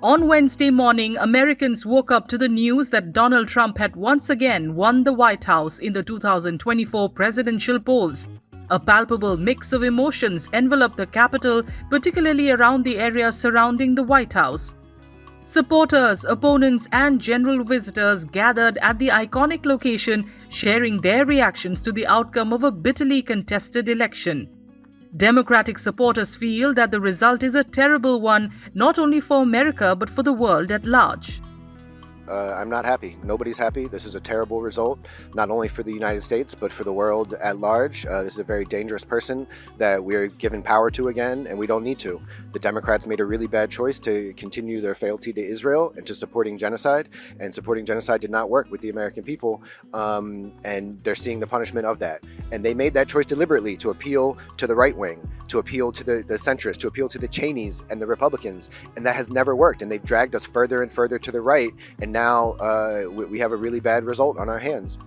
On Wednesday morning, Americans woke up to the news that Donald Trump had once again won the White House in the 2024 presidential polls. A palpable mix of emotions enveloped the Capitol, particularly around the area surrounding the White House. Supporters, opponents, and general visitors gathered at the iconic location, sharing their reactions to the outcome of a bitterly contested election. Democratic supporters feel that the result is a terrible one, not only for America but for the world at large. I'm not happy. Nobody's happy. This is a terrible result, not only for the United States, but for the world at large. This is a very dangerous person that we're given power to again, and we don't need to. The Democrats made a really bad choice to continue their fealty to Israel and to supporting genocide, and supporting genocide did not work with the American people, and they're seeing the punishment of that. And they made that choice deliberately to appeal to the right wing, to appeal to the centrists, to appeal to the Cheneys and the Republicans, and that has never worked, and they've dragged us further and further to the right, and now we have a really bad result on our hands.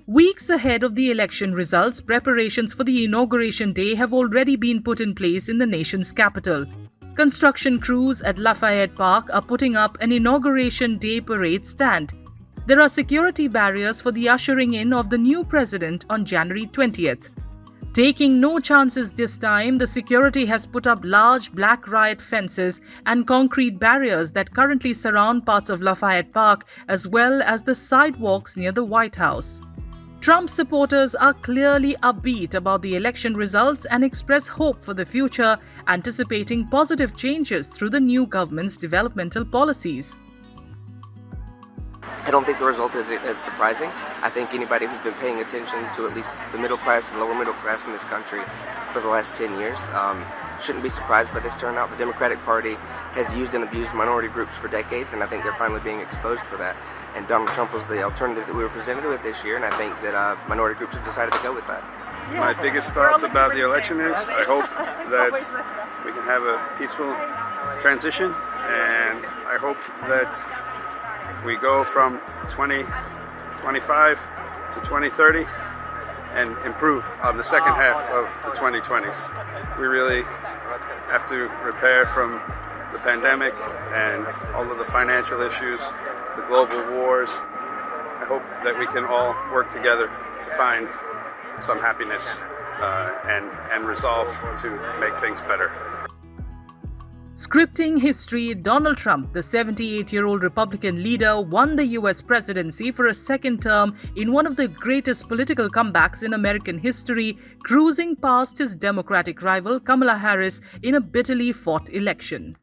Weeks ahead of the election results, preparations for the Inauguration Day have already been put in place in the nation's capital. Construction crews at Lafayette Park are putting up an Inauguration Day Parade stand. There are security barriers for the ushering in of the new president on January 20th. Taking no chances this time, the security has put up large black riot fences and concrete barriers that currently surround parts of Lafayette Park as well as the sidewalks near the White House. Trump supporters are clearly upbeat about the election results and express hope for the future, anticipating positive changes through the new government's developmental policies. I don't think the result is surprising. I think anybody who's been paying attention to at least the middle class and lower middle class in this country for the last 10 years shouldn't be surprised by this turnout. The Democratic Party has used and abused minority groups for decades, and I think they're finally being exposed for that. And Donald Trump was the alternative that we were presented with this year, and I think that minority groups have decided to go with that. My biggest thoughts about the election is I hope that we can have a peaceful transition, and I hope that we go from 2025 to 2030 and improve on the second half of the 2020s. We really have to repair from the pandemic and all of the financial issues, the global wars. I hope that we can all work together to find some happiness and resolve to make things better. Scripting history, Donald Trump, the 78-year-old Republican leader, won the U.S. presidency for a second term in one of the greatest political comebacks in American history, cruising past his Democratic rival Kamala Harris in a bitterly fought election.